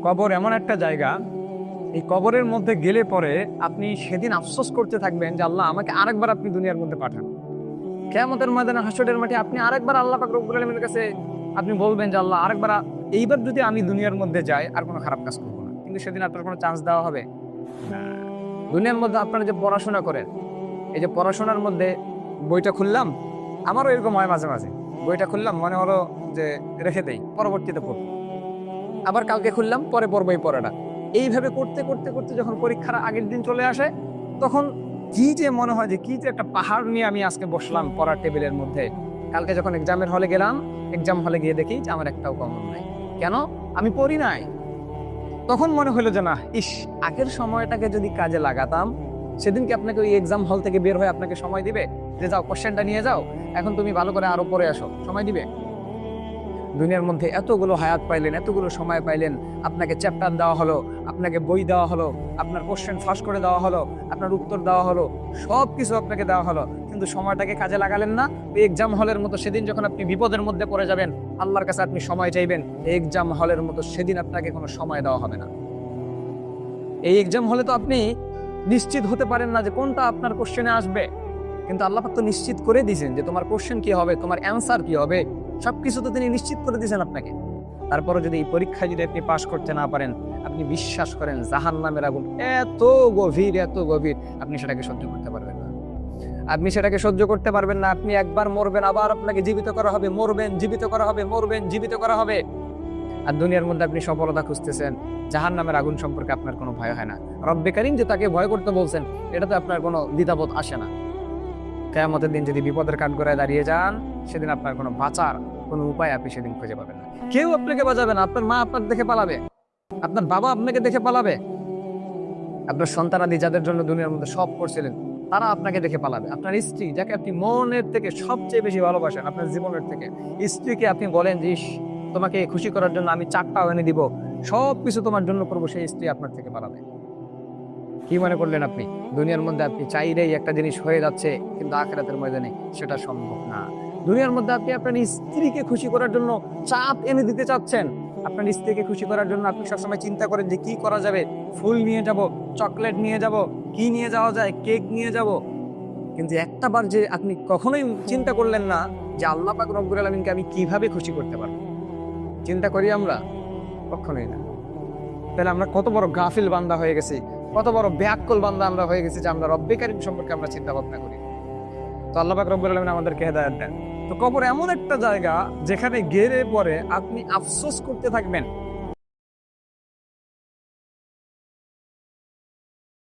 কবর এমন একটা জায়গা, এই কবরের মধ্যে গেলে পরে আপনি সেদিন আফসোস করতে থাকবেন যে আল্লাহ আমাকে আরেকবার আপনি দুনিয়ার মধ্যে পাঠান। কিয়ামতের ময়দানে হাসরের মাঠে আপনি আরেকবার আল্লাহ পাক রব্বুল আলামিনের কাছে আপনি বলবেন যে আল্লাহ আরেকবার এইবার যদি আমি দুনিয়ার মধ্যে যাই আর কোনো খারাপ কাজ করবো না, কিন্তু সেদিন আপনার কোনো চান্স দেওয়া হবে না। দুনিয়ার মধ্যে আপনারা যে পড়াশোনা করেন, এই যে পড়াশোনার মধ্যে বইটা খুললাম, আমারও এরকম হয় মাঝে মাঝে, বইটা খুললাম মনে হলো যে রেখে দেই, পরবর্তীতে পড়বো, আবার কালকে খুললাম পরে পড়বো এই পড়াটা। এইভাবে করতে করতে করতে যখন পরীক্ষার আগের দিন চলে আসে, তখন কি যে মনে হয় যে কি যে একটা পাহাড় নিয়ে আমি আজকে বসলাম পড়ার টেবিলের মধ্যে। কালকে যখন এক্সামের হলে গেলাম, এক্সাম হলে গিয়ে দেখি যে আমার একটাও কমন নাই। কেন? আমি পড়ি নাই। তখন মনে হলো যে না, ইস, আগের সময়টাকে যদি কাজে লাগাতাম, সেদিনকে আপনাকে ওই এক্সাম হল থেকে বের হয়ে আপনাকে সময় দিবে যে যাও কোশ্চেনটা নিয়ে যাও, এখন তুমি ভালো করে আরো পড়ে আসো, সময় দিবে? দুনিয়ার মধ্যে এতগুলো হায়াত পাইলেন, এতগুলো সময় পাইলেন, আপনাকে চ্যাপ্টার দেওয়া হলো, আপনাকে বই দেওয়া হলো, আপনার কোশ্চেন ফাঁস করে দেওয়া হলো, আপনার উত্তর দেওয়া হলো, সব কিছু আপনাকে দেওয়া হলো, কিন্তু সময়টাকে কাজে লাগালেন না। ওই এক্সাম হলের মতো সেদিন যখন আপনি বিপদের মধ্যে পড়ে যাবেন, আল্লাহর কাছে আপনি সময় চাইবেন, এই এক্সাম হলের মতো সেদিন আপনাকে কোনো সময় দেওয়া হবে না। এই এক্সাম হলে তো আপনি নিশ্চিত হতে পারেন না যে কোনটা আপনার কোশ্চেনে আসবে, কিন্তু আল্লাহ পাক তো নিশ্চিত করে দিয়েছেন যে তোমার কোশ্চেন কি হবে, তোমার অ্যান্সার কি হবে, সবকিছু তো তিনি নিশ্চিত করে দিয়েছেন আপনাকে। তারপরে যদি এই পরীক্ষায় যদি আপনি পাশ করতে না পারেন, আপনি বিশ্বাস করেন জাহান্নামের আগুন এত গভীর, এত গভীর, আপনি সেটাকে সহ্য করতে পারবেন না। আপনি সেটাকে সহ্য করতে পারবেন না। আপনি একবার মরবেন, আবার আপনাকে জীবিত করা হবে, মরবেন, জীবিত করা হবে, মরবেন, জীবিত করা হবে। আর দুনিয়ার মধ্যে আপনি সফলতা খুঁজতেছেন, জাহান্নামের আগুন সম্পর্কে আপনার কোনো ভয় হয় না। রব্বে কারীম যে তাকে ভয় করতে বলছেন, এটাতে আপনার কোনো দ্বিধাবোধ আসে না। কিয়ামতের দিন যদি বিপদের কাঠগড়ায় দাঁড়িয়ে যান, সেদিন আপনার কোনো বাঁচার কোনো উপায় আপনি সেদিন খুঁজে পাবেন না। কেউ আপনাকে বাঁচাবে না। আপনার মা আপনাকে দেখে পালাবে, আপনার বাবা আপনাকে দেখে পালাবে, আপনার সন্তানাদি যাদের জন্য দুনিয়ার মধ্যে সব করছিলেন, তারা আপনাকে দেখে পালাবে। আপনার স্ত্রী, যাকে আপনি মনের থেকে সবচেয়ে বেশি ভালোবাসেন, আপনার জীবনের থেকে, স্ত্রীকে আপনি বলেন যে ইস, তোমাকে খুশি করার জন্য আমি 4টা এনে দিব, সবকিছু তোমার জন্য করবো, সেই স্ত্রী আপনার থেকে পালাবে। কি মনে করলেন আপনি? দুনিয়ার মধ্যে আপনি চাইলেই একটা জিনিস হয়ে যাচ্ছে, কিন্তু আখিরাতের ময়দানে সেটা সম্ভব না। দুনিয়ার মধ্যে আপনি আপনার স্ত্রীকে খুশি করার জন্য চাঁদ এনে দিতে চাচ্ছেন, আপনার স্ত্রীকে খুশি করার জন্য আপনি সবসময় চিন্তা করেন যে কি করা যাবে, ফুল নিয়ে যাব, চকলেট নিয়ে যাব, কি নিয়ে যাওয়া যায়, কেক নিয়ে যাব, কিন্তু একটা বার যে আপনি কখনোই চিন্তা করলেন না যে আল্লাহ পাক রব্বুল আলামিনকে আমি কিভাবে খুশি করতে পারবো। চিন্তা করি আমরা? কখনোই না। তাহলে আমরা কত বড় গাফিল বান্দা হয়ে গেছি, কত বড় ব্যাকুল বান্দা আমরা হয়ে গেছি যে আমরা রব্বে কারীম সম্পর্কে আমরা চিন্তা ভাবনা করি। তো আল্লাহ পাক রব্বুল আলামিন আমাদেরকে হেদায়েত দেন। তো কবর এমন একটা জায়গা যেখানে গেলে পরে আপনি আফসোস করতে থাকবেন